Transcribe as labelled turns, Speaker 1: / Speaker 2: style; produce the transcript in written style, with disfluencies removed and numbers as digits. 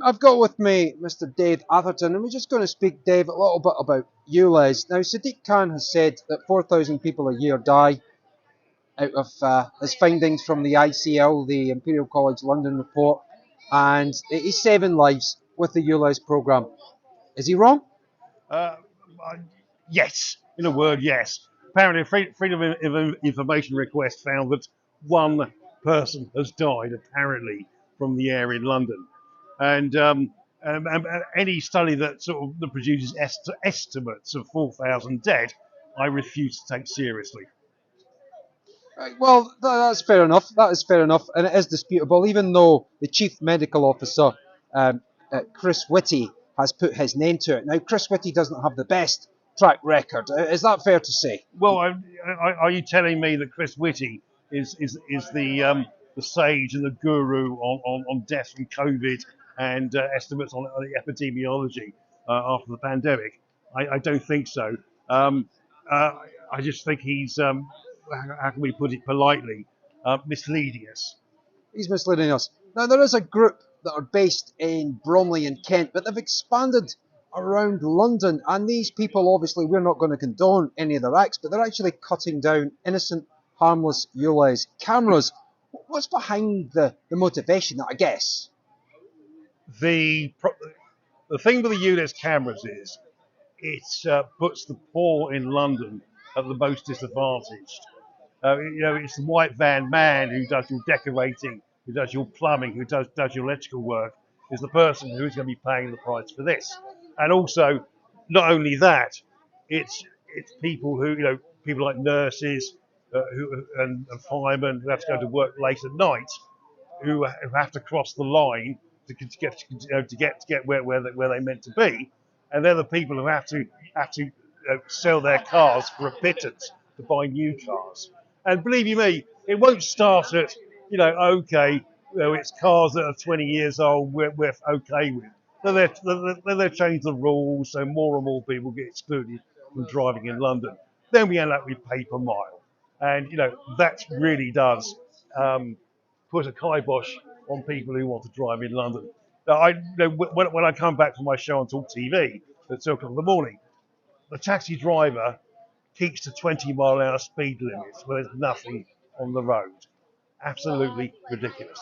Speaker 1: I've got with me Mr. Dave Atherton, and we're just going to speak, Dave, a little bit about ULEZ. Now, Sadiq Khan has said that 4,000 people a year die out of his findings from the ICL, the Imperial College London report, and he's saving lives with the ULEZ programme. Is he wrong?
Speaker 2: Uh, yes, in a word, yes. Apparently, Freedom of Information request found that one person has died, apparently, from the air in London. And any study that that produces estimates of 4,000 dead, I refuse to take seriously.
Speaker 1: Right, well, that's fair enough. That is fair enough, and it is disputable, even though the Chief Medical Officer, Chris Whitty, has put his name to it. Now, Chris Whitty doesn't have the best track record. Is that fair to say?
Speaker 2: Well, are you telling me that Chris Whitty is the sage and the guru on death from COVID and estimates on the epidemiology after the pandemic? I don't think so. I just think he's, how can we put it politely, misleading us.
Speaker 1: He's misleading us. Now, there is a group that are based in Bromley and Kent, but they've expanded around London, and these people, obviously, we're not going to condone any of their acts, but they're actually cutting down innocent, harmless ULEZ cameras. What's behind the motivation, I guess?
Speaker 2: The thing with the ULEZ cameras is it puts the poor in London at the most disadvantaged. It's the white van man who does your decorating, who does your plumbing, who does your electrical work, is the person who's going to be paying the price for this. And also, not only that, it's people who, people like nurses and firemen who have to go to work late at night, who have to cross the line to get where they meant to be, and they're the people who have to sell their cars for a pittance to buy new cars. And believe you me, it won't start at okay, it's cars that are 20 years old we're okay with. Then they change the rules, so more and more people get excluded from driving in London. Then we end up with pay per mile, and that really does put a kibosh on people who want to drive in London. Now, when I come back from my show on Talk TV at 2 o'clock in the morning, the taxi driver keeps to 20-mile-an-hour speed limits where there's nothing on the road. Absolutely ridiculous.